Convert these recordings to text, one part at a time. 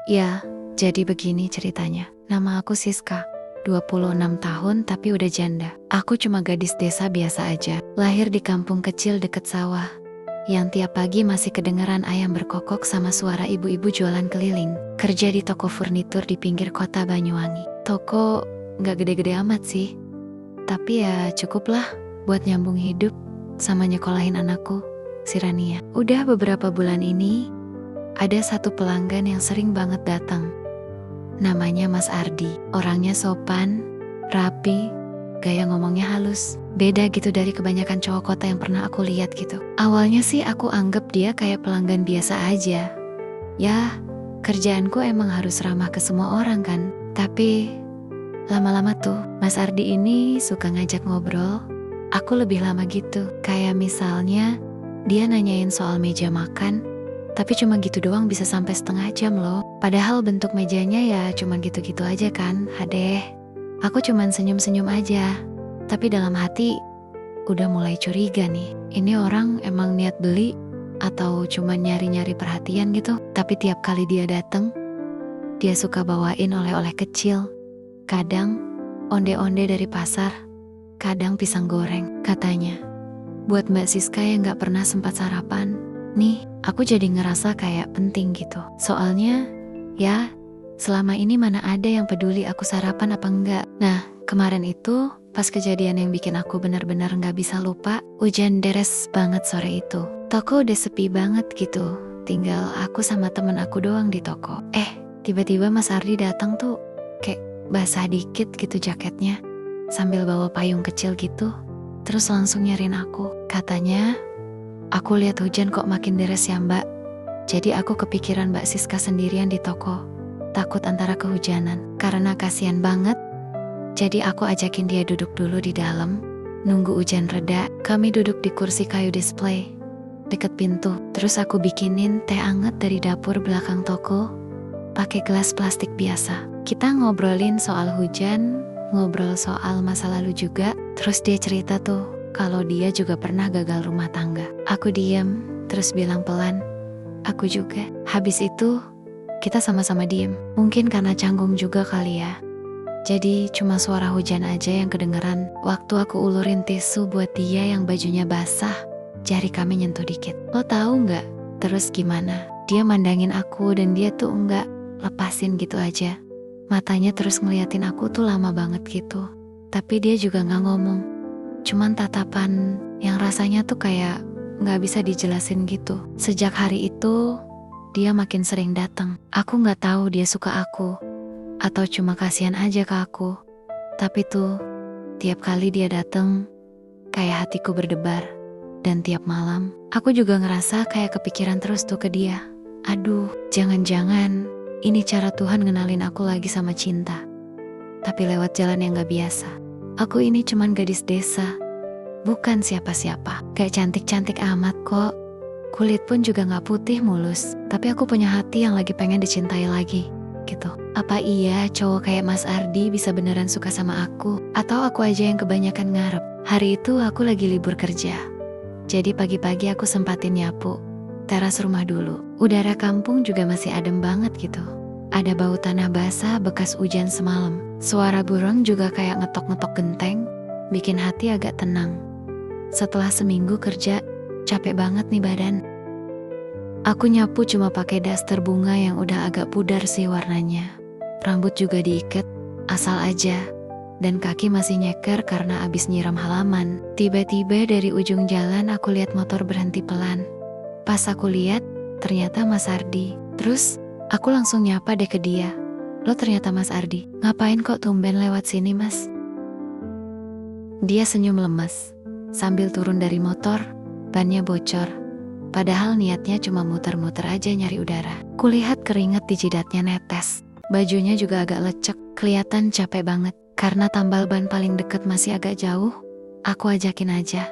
Ya, jadi begini ceritanya. Nama aku Siska, 26 tahun tapi udah janda. Aku cuma gadis desa biasa aja. Lahir di kampung kecil deket sawah, yang tiap pagi masih kedengeran ayam berkokok sama suara ibu-ibu jualan keliling. Kerja di toko furnitur di pinggir kota Banyuwangi. Toko gak gede-gede amat sih, tapi ya cukuplah buat nyambung hidup sama nyekolahin anakku, si Rania. Udah beberapa bulan ini, ada satu pelanggan yang sering banget datang. Namanya Mas Ardi. Orangnya sopan, rapi, gaya ngomongnya halus. Beda gitu dari kebanyakan cowok kota yang pernah aku lihat gitu. Awalnya sih aku anggap dia kayak pelanggan biasa aja. Ya, kerjaanku emang harus ramah ke semua orang kan. Tapi lama-lama tuh Mas Ardi ini suka ngajak ngobrol. Aku lebih lama gitu. Kayak misalnya dia nanyain soal meja makan, tapi cuma gitu doang bisa sampai setengah jam loh. Padahal bentuk mejanya ya cuma gitu-gitu aja kan, hadeh. Aku cuman senyum-senyum aja. Tapi dalam hati udah mulai curiga nih. Ini orang emang niat beli atau cuma nyari-nyari perhatian gitu. Tapi tiap kali dia dateng, dia suka bawain oleh-oleh kecil. Kadang onde-onde dari pasar, kadang pisang goreng. Katanya, buat Mbak Siska yang gak pernah sempat sarapan, nih, aku jadi ngerasa kayak penting gitu. Soalnya, ya, selama ini mana ada yang peduli aku sarapan apa enggak. Nah, kemarin itu, pas kejadian yang bikin aku benar-benar gak bisa lupa, hujan deres banget sore itu. Toko udah sepi banget gitu, tinggal aku sama temen aku doang di toko. Tiba-tiba Mas Ardi datang tuh, kayak basah dikit gitu jaketnya, sambil bawa payung kecil gitu, terus langsung nyariin aku. Katanya, aku lihat hujan kok makin deres ya Mbak. Jadi aku kepikiran Mbak Siska sendirian di toko. Takut antara kehujanan. Karena kasihan banget, jadi aku ajakin dia duduk dulu di dalam. Nunggu hujan reda, kami duduk di kursi kayu display deket pintu. Terus aku bikinin teh anget dari dapur belakang toko, pakai gelas plastik biasa. Kita ngobrolin soal hujan, ngobrol soal masa lalu juga. Terus dia cerita tuh kalau dia juga pernah gagal rumah tangga. Aku diam, terus bilang pelan, aku juga. Habis itu, kita sama-sama diam. Mungkin karena canggung juga kali ya. Jadi cuma suara hujan aja yang kedengeran. Waktu aku ulurin tisu buat dia yang bajunya basah, jari kami nyentuh dikit. Lo tahu nggak? Terus gimana? Dia mandangin aku dan dia tuh nggak lepasin gitu aja. Matanya terus ngeliatin aku tuh lama banget gitu. Tapi dia juga nggak ngomong. Cuman tatapan yang rasanya tuh kayak gak bisa dijelasin gitu. Sejak hari itu, dia makin sering datang. Aku gak tahu dia suka aku, atau cuma kasihan aja ke aku. Tapi tuh, tiap kali dia datang, kayak hatiku berdebar. Dan tiap malam, aku juga ngerasa kayak kepikiran terus tuh ke dia. Aduh, jangan-jangan ini cara Tuhan ngenalin aku lagi sama cinta. Tapi lewat jalan yang gak biasa. Aku ini cuman gadis desa, bukan siapa-siapa. Gak cantik-cantik amat kok. Kulit pun juga gak putih mulus. Tapi aku punya hati yang lagi pengen dicintai lagi, gitu. Apa iya cowok kayak Mas Ardi bisa beneran suka sama aku? Atau aku aja yang kebanyakan ngarep? Hari itu aku lagi libur kerja. Jadi pagi-pagi aku sempatin nyapu teras rumah dulu. Udara kampung juga masih adem banget gitu. Ada bau tanah basah bekas hujan semalam. Suara burung juga kayak ngetok-ngetok genteng, bikin hati agak tenang. Setelah seminggu kerja, capek banget nih badan. Aku nyapu cuma pakai daster bunga yang udah agak pudar sih warnanya. Rambut juga diikat, asal aja. Dan kaki masih nyeker karena abis nyiram halaman. Tiba-tiba dari ujung jalan aku lihat motor berhenti pelan. Pas aku lihat, ternyata Mas Ardi. Terus, aku langsung nyapa deh ke dia. Lo ternyata Mas Ardi. Ngapain kok tumben lewat sini Mas? Dia senyum lemes sambil turun dari motor, bannya bocor. Padahal niatnya cuma muter-muter aja nyari udara. Kulihat keringat di jidatnya netes. Bajunya juga agak lecek, kelihatan capek banget. Karena tambal ban paling deket masih agak jauh, aku ajakin aja.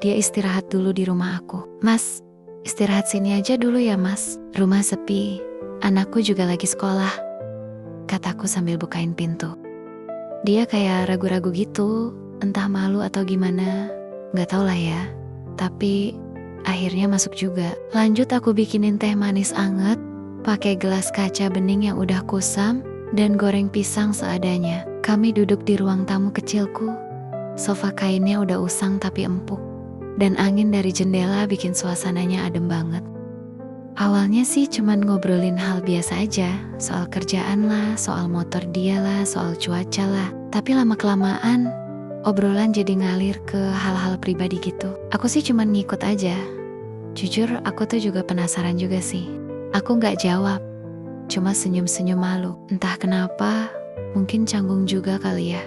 Dia istirahat dulu di rumah aku. Mas, istirahat sini aja dulu ya Mas. Rumah sepi, anakku juga lagi sekolah, kataku sambil bukain pintu. Dia kayak ragu-ragu gitu, entah malu atau gimana, gak tau lah ya. Tapi akhirnya masuk juga. Lanjut aku bikinin teh manis anget, pakai gelas kaca bening yang udah kusam, dan goreng pisang seadanya. Kami duduk di ruang tamu kecilku. Sofa kainnya udah usang tapi empuk, dan angin dari jendela bikin suasananya adem banget. Awalnya sih cuman ngobrolin hal biasa aja, soal kerjaan lah, soal motor dia lah, soal cuaca lah. Tapi lama-kelamaan, obrolan jadi ngalir ke hal-hal pribadi gitu. Aku sih cuman ngikut aja. Jujur, aku tuh juga penasaran juga sih. Aku gak jawab, cuma senyum-senyum malu. Entah kenapa, mungkin canggung juga kali ya.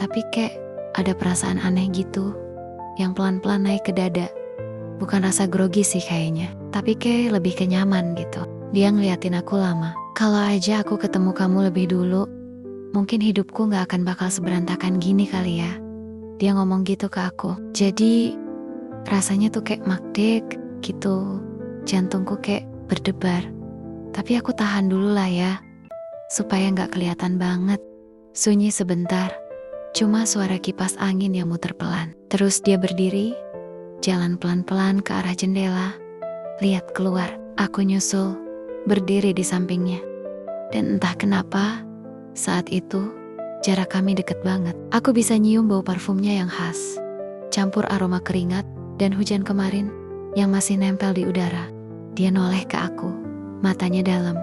Tapi kayak ada perasaan aneh gitu, yang pelan-pelan naik ke dada. Bukan rasa grogi sih kayaknya, tapi kayak lebih ke nyaman gitu. Dia ngeliatin aku lama. Kalau aja aku ketemu kamu lebih dulu, mungkin hidupku gak akan bakal seberantakan gini kali ya. Dia ngomong gitu ke aku. Jadi rasanya tuh kayak magdek gitu. Jantungku kayak berdebar. Tapi aku tahan dulu lah ya, supaya gak kelihatan banget. Sunyi sebentar, cuma suara kipas angin yang muter pelan. Terus dia berdiri, jalan pelan-pelan ke arah jendela. Lihat keluar, aku nyusul, berdiri di sampingnya. Dan entah kenapa, saat itu, jarak kami deket banget. Aku bisa nyium bau parfumnya yang khas, campur aroma keringat dan hujan kemarin yang masih nempel di udara. Dia noleh ke aku, matanya dalam.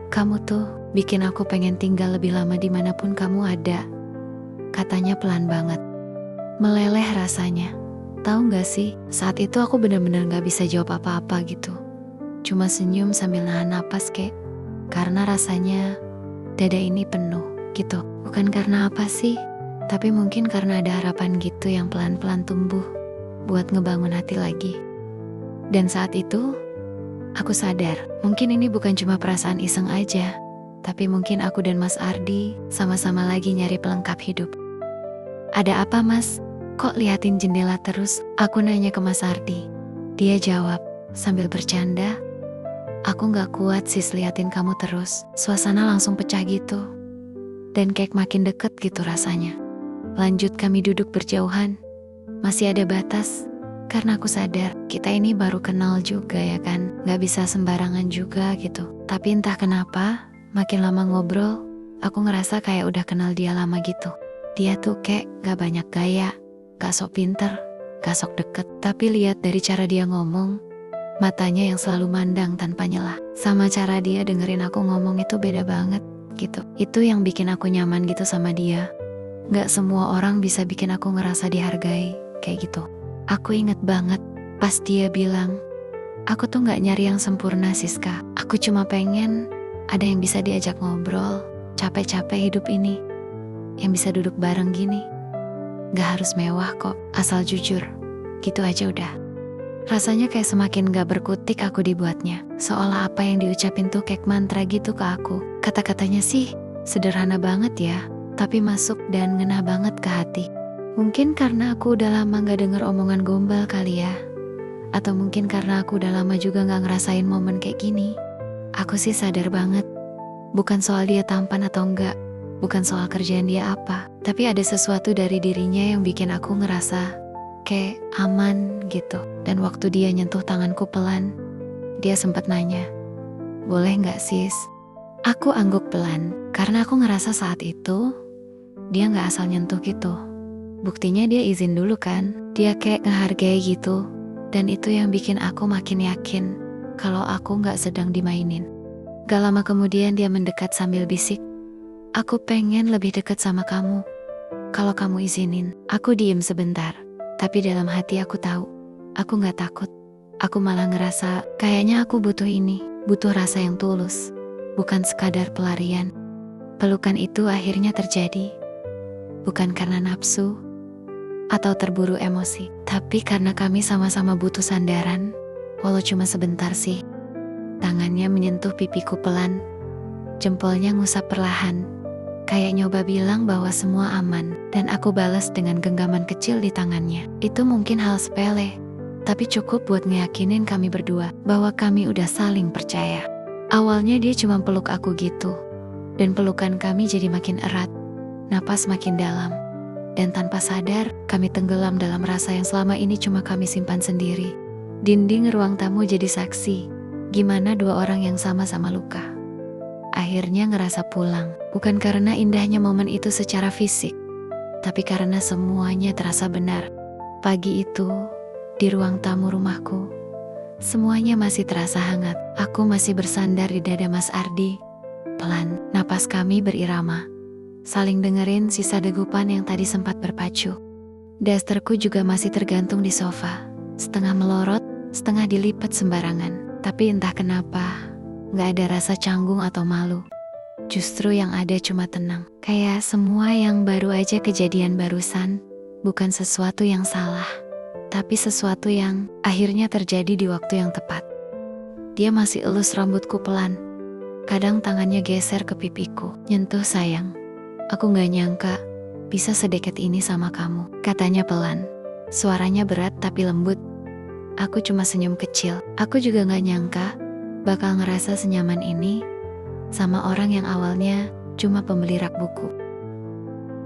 Kamu tuh bikin aku pengen tinggal lebih lama dimanapun kamu ada, katanya pelan banget. Meleleh rasanya. Tahu gak sih, saat itu aku benar-benar gak bisa jawab apa-apa gitu. Cuma senyum sambil nahan napas kek. Karena rasanya dada ini penuh gitu. Bukan karena apa sih, tapi mungkin karena ada harapan gitu yang pelan-pelan tumbuh buat ngebangun hati lagi. Dan saat itu, aku sadar, mungkin ini bukan cuma perasaan iseng aja, tapi mungkin aku dan Mas Ardi sama-sama lagi nyari pelengkap hidup. Ada apa Mas? Kok liatin jendela terus? Aku nanya ke Mas Ardi. Dia jawab sambil bercanda, aku gak kuat sis liatin kamu terus. Suasana langsung pecah gitu, dan kayak makin deket gitu rasanya. Lanjut kami duduk berjauhan. Masih ada batas, karena aku sadar kita ini baru kenal juga ya kan. Gak bisa sembarangan juga gitu. Tapi entah kenapa, makin lama ngobrol, aku ngerasa kayak udah kenal dia lama gitu. Dia tuh kayak gak banyak gaya, gak sok pinter, gak sok deket. Tapi lihat dari cara dia ngomong, matanya yang selalu mandang tanpa nyela, sama cara dia dengerin aku ngomong itu beda banget gitu. Itu yang bikin aku nyaman gitu sama dia. Gak semua orang bisa bikin aku ngerasa dihargai kayak gitu. Aku inget banget pas dia bilang, aku tuh gak nyari yang sempurna Siska. Aku cuma pengen ada yang bisa diajak ngobrol, capek-capek hidup ini, yang bisa duduk bareng gini. Gak harus mewah kok, asal jujur. Gitu aja udah. Rasanya kayak semakin gak berkutik aku dibuatnya. Seolah apa yang diucapin tuh kayak mantra gitu ke aku. Kata-katanya sih sederhana banget ya, tapi masuk dan ngena banget ke hati. Mungkin karena aku udah lama gak denger omongan gombal kali ya. Atau mungkin karena aku udah lama juga gak ngerasain momen kayak gini. Aku sih sadar banget, bukan soal dia tampan atau enggak, bukan soal kerjaan dia apa, tapi ada sesuatu dari dirinya yang bikin aku ngerasa kayak aman gitu. Dan waktu dia nyentuh tanganku pelan, dia sempat nanya, boleh gak sis? Aku angguk pelan, karena aku ngerasa saat itu dia gak asal nyentuh gitu. Buktinya dia izin dulu kan, dia kayak ngehargai gitu. Dan itu yang bikin aku makin yakin kalau aku gak sedang dimainin. Gak lama kemudian dia mendekat sambil bisik, aku pengen lebih dekat sama kamu. Kalau kamu izinin. Aku diem sebentar, tapi dalam hati aku tahu, aku gak takut. Aku malah ngerasa kayaknya aku butuh ini, butuh rasa yang tulus, bukan sekadar pelarian. Pelukan itu akhirnya terjadi, bukan karena nafsu atau terburu emosi, tapi karena kami sama-sama butuh sandaran, walau cuma sebentar sih. Tangannya menyentuh pipiku pelan, jempolnya ngusap perlahan, kayak nyoba bilang bahwa semua aman, dan aku balas dengan genggaman kecil di tangannya. Itu mungkin hal sepele, tapi cukup buat ngeyakinin kami berdua bahwa kami udah saling percaya. Awalnya dia cuma peluk aku gitu, dan pelukan kami jadi makin erat, napas makin dalam, dan tanpa sadar kami tenggelam dalam rasa yang selama ini cuma kami simpan sendiri. Dinding ruang tamu jadi saksi Gimana dua orang yang sama-sama luka akhirnya ngerasa pulang. Bukan karena indahnya momen itu secara fisik, tapi karena semuanya terasa benar. Pagi itu, di ruang tamu rumahku, semuanya masih terasa hangat. Aku masih bersandar di dada Mas Ardi. Pelan, napas kami berirama, saling dengerin sisa degupan yang tadi sempat berpacu. Dasterku juga masih tergantung di sofa, setengah melorot, setengah dilipat sembarangan. Tapi entah kenapa, gak ada rasa canggung atau malu. Justru yang ada cuma tenang. Kayak semua yang baru aja kejadian barusan, bukan sesuatu yang salah, tapi sesuatu yang akhirnya terjadi di waktu yang tepat. Dia masih elus rambutku pelan. Kadang tangannya geser ke pipiku. Nyentuh sayang. Aku gak nyangka bisa sedekat ini sama kamu, katanya pelan. Suaranya berat tapi lembut. Aku cuma senyum kecil. Aku juga gak nyangka bakal ngerasa senyaman ini sama orang yang awalnya cuma pembeli rak buku.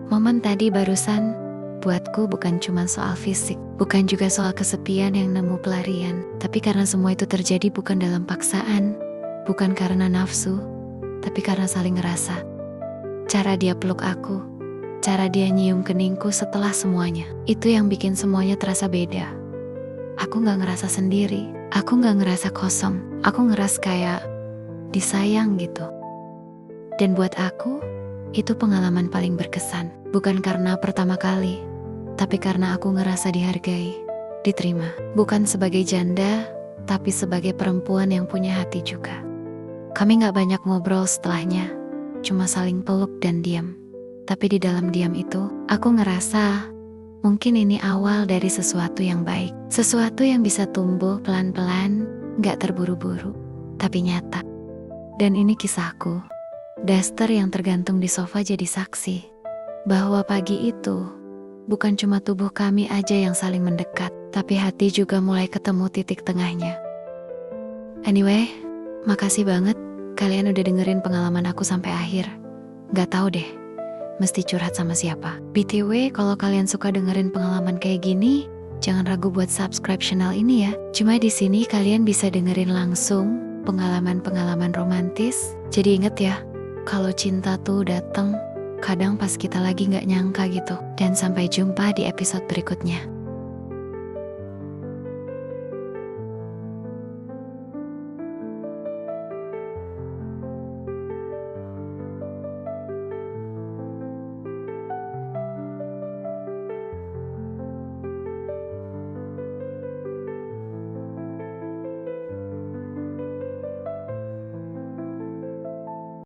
Momen tadi barusan buatku bukan cuma soal fisik, bukan juga soal kesepian yang nemu pelarian, tapi karena semua itu terjadi bukan dalam paksaan, bukan karena nafsu, tapi karena saling ngerasa. Cara dia peluk aku, cara dia nyium keningku setelah semuanya, itu yang bikin semuanya terasa beda. Aku gak ngerasa sendiri, aku gak ngerasa kosong, aku ngerasa kayak disayang gitu. Dan buat aku, itu pengalaman paling berkesan. Bukan karena pertama kali, tapi karena aku ngerasa dihargai, diterima. Bukan sebagai janda, tapi sebagai perempuan yang punya hati juga. Kami gak banyak ngobrol setelahnya, cuma saling peluk dan diam. Tapi di dalam diam itu, aku ngerasa mungkin ini awal dari sesuatu yang baik. Sesuatu yang bisa tumbuh pelan-pelan, gak terburu-buru, tapi nyata. Dan ini kisahku. Daster yang tergantung di sofa jadi saksi bahwa pagi itu bukan cuma tubuh kami aja yang saling mendekat, tapi hati juga mulai ketemu titik tengahnya. Anyway, makasih banget kalian udah dengerin pengalaman aku sampai akhir. Gak tahu deh mesti curhat sama siapa. BTW, kalau kalian suka dengerin pengalaman kayak gini, jangan ragu buat subscribe channel ini ya. Cuma di sini kalian bisa dengerin langsung pengalaman-pengalaman romantis. Jadi inget ya, kalau cinta tuh datang kadang pas kita lagi gak nyangka gitu. Dan sampai jumpa di episode berikutnya.